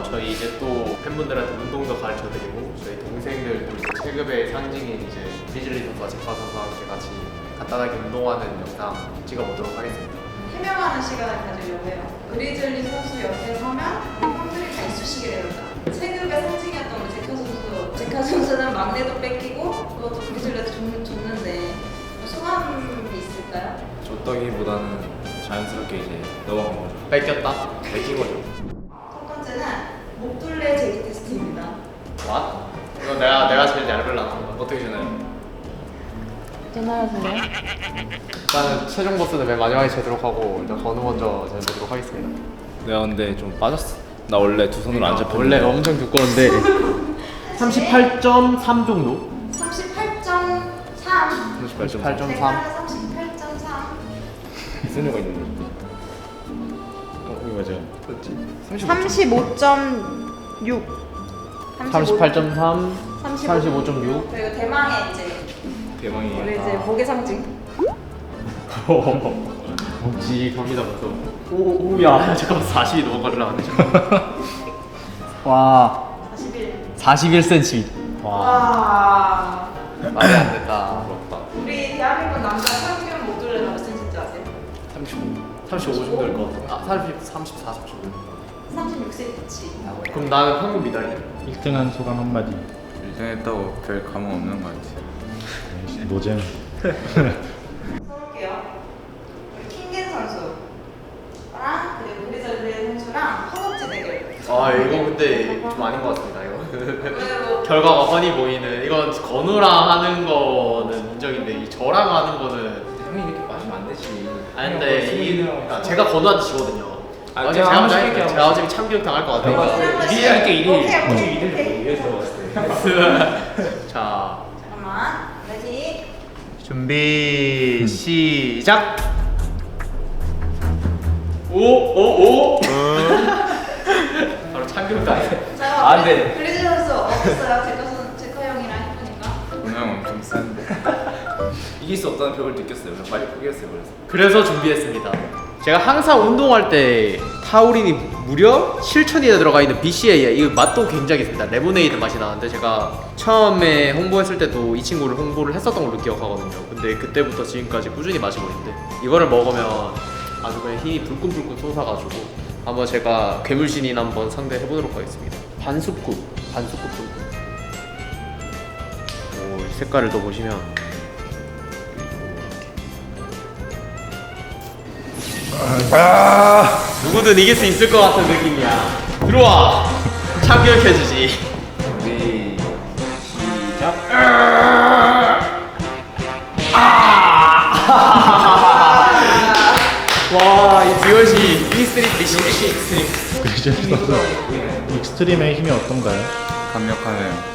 저희 이제 또 팬분들한테 운동도 가르쳐드리고 저희 동생들도 이제 체급의 상징인 이제 비즐리 선수와 제파 선수와 함께 같이 간단하게 운동하는 영상 찍어보도록 하겠습니다. 해명하는 시간을 가지려고 해요. 그리즐리 선수 옆에 서면 팬들이 다 이쑤시개 되는다. 체급의 상징이었던 우리 제카 선수. 제카 선수는 막내도 뺏기고 그것도 그리즐리한테 줬는데 소감이 있을까요? 줬다기보다는 자연스럽게 이제 넘어간 거죠. 뺏겼다? 뺏긴 거죠. 첫 번째는 목둘레 제기 테스트입니다. 와? 이거 내가 제일 얇을라. 어떻게 되나요? 전화하세요. 일단은 최종 보스는 맨 마지막에 제도록 하고 일단 건우 먼저 제보도록 하겠습니다. 내가 근데 좀 빠졌어. 나 원래 두 손으로 안 잡혔는데. 원래 엄청 두꺼운데 38.3 정도? 38.3. 38.3. 제카는 38.3. 이선우가 있는데. 이거 맞아요. 35.6. 38.3, 35.6. 그리고 대망의 이제 대망이. 우리 이제 목의 상징. 묵직합니다 벌써. 오야 잠깐만 40이 넘어가려고 와 41. 41cm. 와 와. 말이 안 된다. 부럽다. 우리 대한민국 남자 평균 목둘레 몇 cm인지 아세요? 35 정도일 것 같아. 34 정도. 36cm. 그럼 나는 평균 미달이네. 1등한 소감 한마디. 1등했다고 별 감흥 없는 것 같아요. 노잼. 써볼게요. 우리 킹겐 선수랑 그리고 그리즐리 선수랑 허벅지 대결. 아 이거 근데 좀 아닌 것 같습니다 이거. 왜 뭐? 결과가 뻔히 보이는 이건 건우랑 하는 거는 인정인데 이 저랑 하는 거는 형이 이렇게 빠지면 안 되지. 아니 근데 제가 건우한테 지거든요. 아, 어제 제가 제가 한번 제가 어차피 참교육 당할 것 같아요. 오케이. 자 잠깐만. 레디. 준비 시작. 오. 바로 참교육 당해. 자, 안 돼. 그리즐리 선수 어땠어요? 제카 형이랑 해보니까. 그냥 엄청 센데. 이길 수 없다는 벽을 느꼈어요. 그냥 빨리 포기했어요. 그래서. 그래서 준비했습니다. 제가 항상 운동할 때 타우린이 무려 7,000이나 들어가 있는 BCA에 이 맛도 굉장히 셉니다. 레모네이드 맛이 나는데 제가 처음에 홍보했을 때도 이 친구를 홍보를 했었던 걸로 기억하거든요. 근데 그때부터 지금까지 꾸준히 마시고 있는데 이거를 먹으면 아주 그냥 힘이 불끈불끈 솟아가지고 한번 제가 괴물신인 한번 상대해보도록 하겠습니다. 반스쿱 정도. 오, 색깔을 더 보시면 누구든 이길 수 있을 것 같은 느낌이야. 들어와. 참교육해주지. 준비 시작. 와, 이 듀얼시 익스트림 미시 익스트림. 그리즐리 선수 익스트림의 힘이 어떤가요? 강력하네요.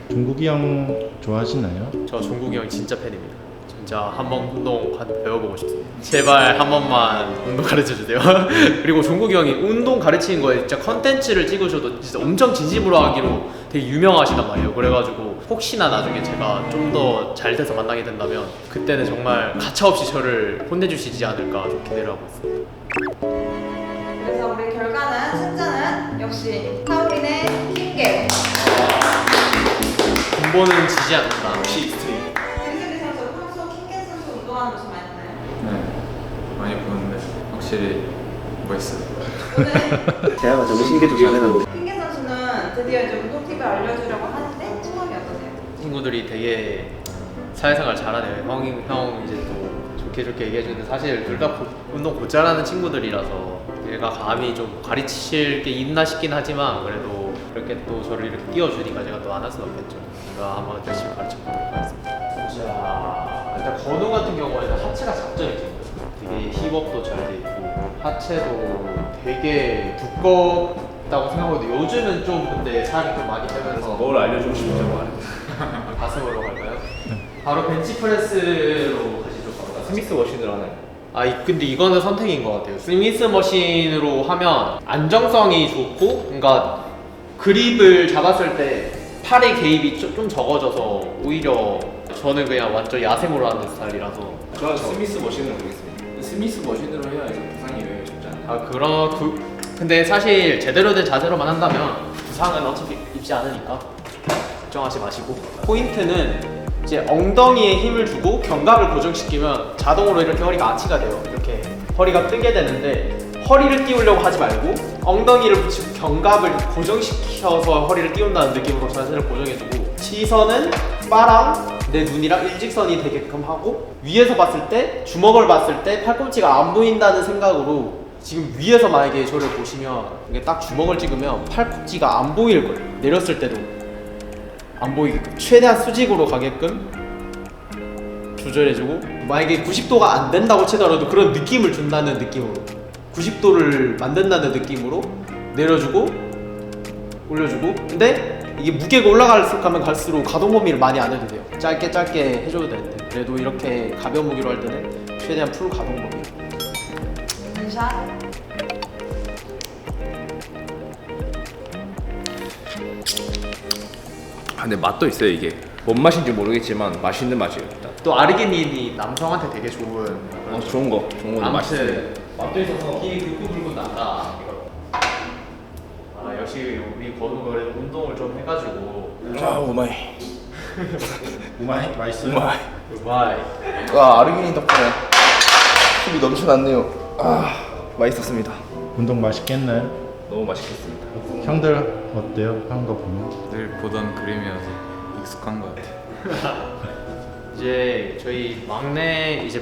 종국이 형 좋아하시나요? 저 종국이 형 진짜 팬입니다. 진짜 한번 운동 배워보고 싶습니다. 제발 한 번만 운동 가르쳐주세요. 그리고 종국이 형이 운동 가르치는 거에 진짜 컨텐츠를 찍으셔도 진짜 엄청 진심으로 하기로 되게 유명하시단 말이에요. 그래가지고 혹시나 나중에 제가 좀 더 잘 돼서 만나게 된다면 그때는 정말 가차없이 저를 혼내주시지 않을까 좀 기대를 하고 있습니다. 그래서 우리 결과는 승자는 역시 타우린의 킹겐. 군보는 지지 않는다. 역시 익스트림. 그리즐리 선수 평소 킹겐 선수 운동하는 모습 많이 보나요? 네, 많이 보는데 확실히 멋있어요. 오늘 제가 정신계도 잘해놨는데 킹겐 선수는 드디어 이제 운동 팁을 알려주려고 하는데 소감이 어떠세요? 친구들이 되게 사회생활 잘하네요. 형 이제 또 좋게 얘기해주는데 사실 둘 다 운동 곧잘 하는 친구들이라서 얘가 감히 좀 가르치실 게 있나 싶긴 하지만 그래도 그렇게 또 저를 이렇게 띄워주니까 제가 또 안 할 수는 없겠죠. 제가 한번 열심히 가르쳐보도록 하겠습니다. 자, 일단 건우 같은 경우에는 하체가 작전이 있어요. 되게 힙업도 잘 돼 있고 하체도 되게 두껍다고 생각하는데 요즘은 좀 근데 살이 좀 많이 빼면서 뭘 알려주고 싶은지 말해. 가슴으로 갈까요? 바로 벤치프레스로 가시죠. 바로. 스미스 머신으로 하나요? 근데 이거는 선택인 것 같아요. 스미스 머신으로 하면 안정성이 좋고, 그러니까 그립을 잡았을 때 팔의 개입이 좀 적어져서 오히려 저는 그냥 완전 야생으로 하는 스타일이라서. 저는 스미스 머신으로 하겠습니다. 스미스 머신으로 해야 이제 부상이 왜 쉽지 않아요. 근데 사실 제대로 된 자세로만 한다면 부상은 어차피 입지 않으니까 걱정하지 마시고, 포인트는 이제 엉덩이에 힘을 주고 견갑을 고정시키면 자동으로 이렇게 허리가 아치가 돼요. 이렇게 허리가 뜨게 되는데, 허리를 띄우려고 하지 말고 엉덩이를 붙이고 견갑을 고정시켜서 허리를 띄운다는 느낌으로 자세를 고정해주고, 시선은 바랑 내 눈이랑 일직선이 되게끔 하고, 위에서 봤을 때, 주먹을 봤을 때 팔꿈치가 안 보인다는 생각으로, 지금 위에서 만약에 저를 보시면 이게 딱 주먹을 찍으면 팔꿈치가 안 보일 거예요. 내렸을 때도 안 보이게끔 최대한 수직으로 가게끔 조절해주고, 만약에 90도가 안 된다고 치더라도 그런 느낌을 준다는 느낌으로, 90도를 만든다는 느낌으로 내려주고 올려주고. 근데 이게 무게가 올라가면 갈수록 가동 범위를 많이 안 해도 돼요. 짧게 해줘도 되는데, 그래도 이렇게 가벼운 무게로 할 때는 최대한 풀 가동 범위. 샷. 근데 맛도 있어요 이게. 뭔 맛인지 모르겠지만 맛있는 맛이에요 일단. 또 아르기닌이 남성한테 되게 좋은 좋은 거 맛있어요. 아무튼 맛도 있어서 힘이 불끈불끈 난다. 이거. 아 역시 우리 건우가 그래도 운동을 좀 해가지고. 자 오마이. 우마이 맛있어요? 와이. 와 아르기닌 덕분에 힘이 넘쳐났네요. 아 맛있었습니다. 운동 맛있겠나요? 너무 맛있겠습니다. 형들 어때요? 하는 거 보면? 늘 보던 그림이어서 익숙한 것 같아요. 이제 저희 막내 이제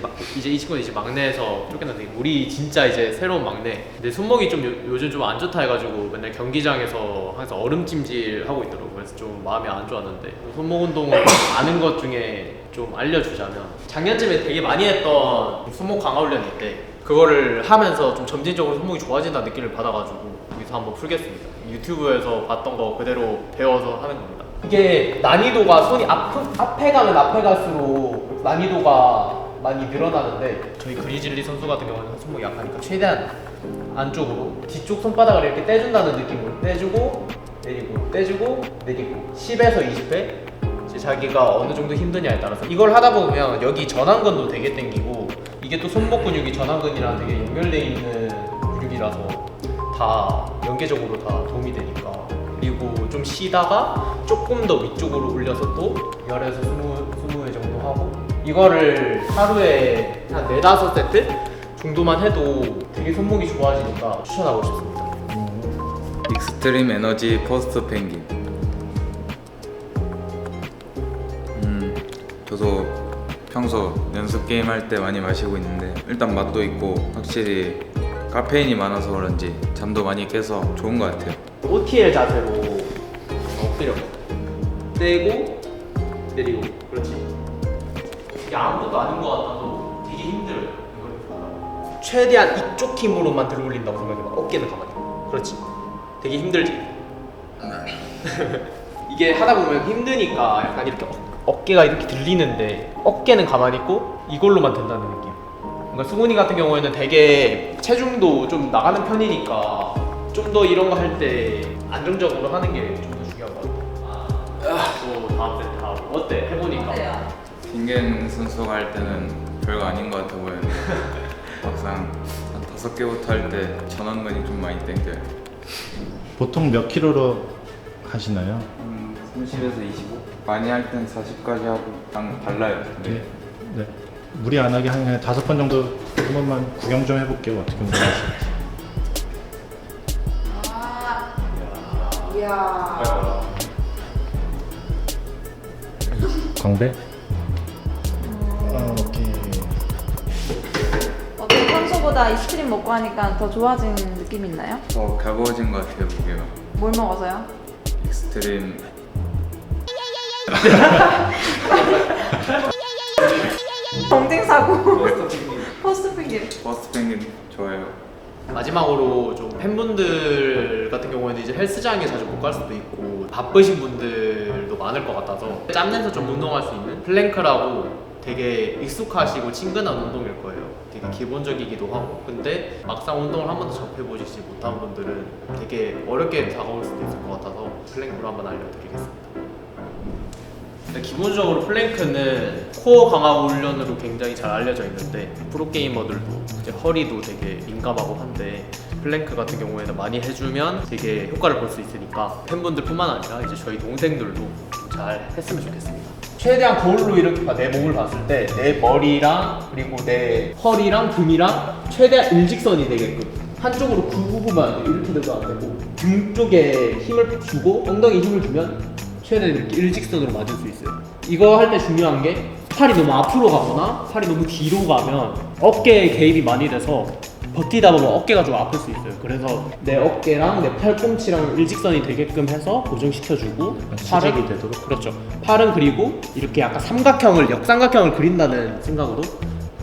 이 친구는 이제 막내에서 쫓겨났는데, 우리 진짜 이제 새로운 막내. 근데 손목이 좀 요즘 좀 안 좋다 해가지고 맨날 경기장에서 항상 얼음찜질 하고 있더라고. 그래서 좀 마음이 안 좋았는데, 손목 운동을 아는 것 중에 좀 알려주자면, 작년쯤에 되게 많이 했던 손목 강화 훈련인데, 그거를 하면서 좀 점진적으로 손목이 좋아진다는 느낌을 받아가지고 여기서 한번 풀겠습니다. 유튜브에서 봤던 거 그대로 배워서 하는 겁니다. 이게 난이도가 손이 앞에 가면 앞에 갈수록 난이도가 많이 늘어나는데, 저희 그리즐리 선수 같은 경우는 손목이 약하니까 최대한 안쪽으로 뒤쪽 손바닥을 이렇게 떼준다는 느낌으로 떼주고 내리고 떼주고 내리고 10에서 20회 이제 자기가 어느 정도 힘드냐에 따라서 이걸 하다 보면 여기 전완근도 되게 땡기고, 이게 또 손목 근육이 전완근이랑 되게 연결돼 있는 근육이라서 다 연계적으로 다 도움이 되니까. 그리고 좀 쉬다가 조금 더 위쪽으로 올려서 또 10에서 20회 정도 하고, 이거를 하루에 한 4-5세트 정도만 해도 되게 손목이 좋아지니까 추천하고 싶습니다. 익스트림 에너지 퍼스트 펭귄. 저도 평소 연습 게임 할 때 많이 마시고 있는데, 일단 맛도 있고 확실히 카페인이 많아서 그런지 잠도 많이 깨서 좋은 것 같아요. OTL 자세로 엎드려 떼고 내리고. 그렇지. 이게 아무것도 아닌 것 같아도 되게 힘들어요. 이걸 최대한 이쪽 힘으로만 들어 올린다고 생각해봐. 어깨는 가만히. 그렇지. 되게 힘들지. 이게 하다 보면 힘드니까 약간 이렇게 어깨가 이렇게 들리는데, 어깨는 가만히 있고 이걸로만 된다는 느낌. 그러니까 수근이 같은 경우에는 되게 체중도 좀 나가는 편이니까 좀 더 이런 거 할 때 안정적으로 하는 게 좀 더 중요한 것 같아. 또 다음 세트 하고. 어때? 해보니까. 어때요? 빙겐 선수가 할 때는 별거 아닌 것 같아 보였는데 막상 한 5개부터 할 때 전완근이 좀 많이 땡겨요. 보통 몇 킬로로 하시나요? 30에서 25? 많이 할 땐 40까지 하고 달라요. 네. 네. 무리 안 하게 한 5번 정도 한 번만 구경 좀 해볼게요. 어떻게 운동하실지. 이야. 광배? 오케이. 어때? 평소보다 이스트림 먹고 하니까 더 좋아진 느낌 있나요? 더 가벼워진 것 같아요, 무게가. 뭘 먹어서요? 익스트림 경쟁사고. 퍼스트 핑계. 퍼스트 펭귄 좋아요. 마지막으로 좀 팬분들 같은 경우에는 이제 헬스장에 자주 못 갈 수도 있고 바쁘신 분들도 많을 것 같아서, 짬내서 좀 운동할 수 있는 플랭크라고 되게 익숙하시고 친근한 운동일 거예요. 되게 기본적이기도 하고, 근데 막상 운동을 한 번도 접해보시지 못한 분들은 되게 어렵게 다가올 수도 있을 것 같아서 플랭크로 한번 알려드리겠습니다. 기본적으로 플랭크는 코어 강화 훈련으로 굉장히 잘 알려져 있는데 프로게이머들도 이제 허리도 되게 민감하고 한데 플랭크 같은 경우에는 많이 해주면 되게 효과를 볼 수 있으니까 팬분들뿐만 아니라 이제 저희 동생들도 잘 했으면 좋겠습니다. 최대한 거울로 이렇게 내 몸을 봤을 때 내 머리랑 그리고 내 허리랑 등이랑 최대한 일직선이 되게끔 한쪽으로 굽으면 안 돼. 이렇게 돼도 안 되고 등 쪽에 힘을 주고 엉덩이에 힘을 주면 최대한 이렇게 일직선으로 맞을 수 있어요. 이거 할 때 중요한 게 팔이 너무 앞으로 가거나 팔이 너무 뒤로 가면 어깨에 개입이 많이 돼서 버티다 보면 어깨가 좀 아플 수 있어요. 그래서 내 어깨랑 내 팔꿈치랑 일직선이 되게끔 해서 고정시켜주고 수직이 되도록. 그렇죠. 팔은 그리고 이렇게 약간 삼각형을 역삼각형을 그린다는 생각으로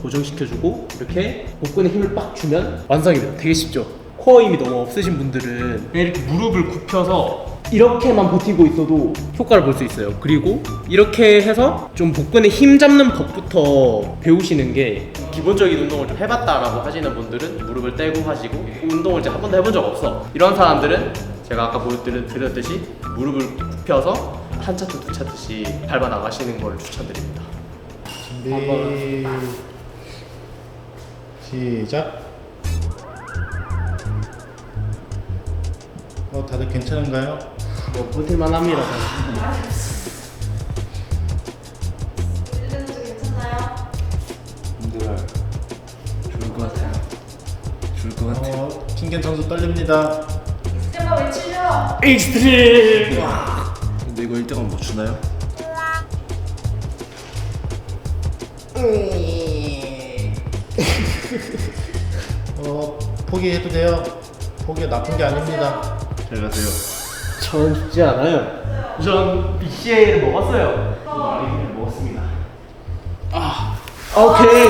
고정시켜주고 이렇게 복근에 힘을 빡 주면 완성이 돼요. 되게 쉽죠. 코어 힘이 너무 없으신 분들은 그냥 이렇게 무릎을 굽혀서 이렇게만 버티고 있어도 효과를 볼 수 있어요. 그리고 이렇게 해서 좀 복근에 힘 잡는 법부터 배우시는 게 기본적인 운동을 좀 해봤다라고 하시는 분들은 무릎을 떼고 하시고 운동을 이제 한 번도 해본 적 없어 이런 사람들은 제가 아까 보여드렸듯이 무릎을 굽혀서 한 차트 두 차트씩 밟아 나가시는 걸 추천드립니다. 준비 시작. 다들 괜찮은가요? 뭐 버틸만 합니다. 유진 선수 괜찮나요? 힘들어요. 좋을 것 같아요. 좋을 것 같아요. 킹겐 선수 떨립니다. 스텝업 외치죠. 익스트림! 근데 이거 1등은 못 주나요? 포기해도 돼요. 포기 나쁜 게 아닙니다. 잘 가세요. 전 죽지 않아요. 전 BCA를 먹었어요. 마리를 먹었습니다. 오케이.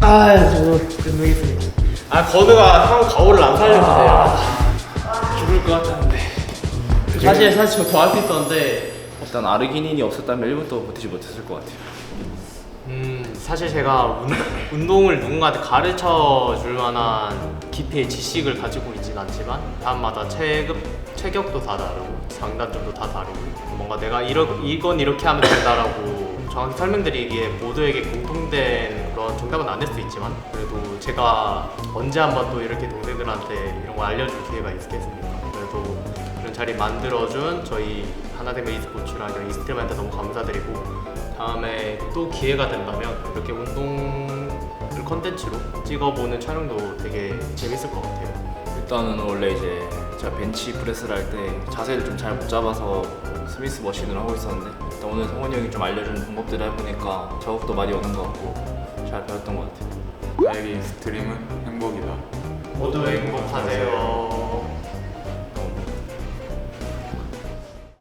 저거 끝내겠습니다. 건우가 형 가오를 안 살려주세요. 죽을 것 같았는데. 사실 저 더 할 수 있었는데. 일단 아르기닌이 없었다면 1분도 버티지 못했을 것 같아요. 사실 제가 운동을 누군가한테 가르쳐 줄 만한 깊이의 지식을 가지고 있진 않지만 사람마다 체격도 다 다르고 장단점도 다 다르고 뭔가 내가 이건 이렇게 하면 된다라고 정확히 설명드리기에 모두에게 공통된 그런 정답은 아닐 수 있지만 그래도 제가 언제 한번 또 이렇게 동생들한테 이런 걸 알려줄 기회가 있겠습니까? 그래도 그런 자리 만들어준 저희 하나생명 e스포츠랑 저희 이스트림한테 너무 감사드리고 다음에 또 기회가 된다면 이렇게 운동을 컨텐츠로 찍어보는 촬영도 되게 재밌을 것 같아요. 일단은 원래 이제 제가 벤치 프레스를 할 때 자세를 좀 잘 못 잡아서 스미스 머신을 하고 있었는데 일단 오늘 성원이 형이 좀 알려준 방법들을 해보니까 자극도 많이 오는 것 같고 잘 배웠던 것 같아요. 나에게 스트림은 행복이다. 모두 행복하세요.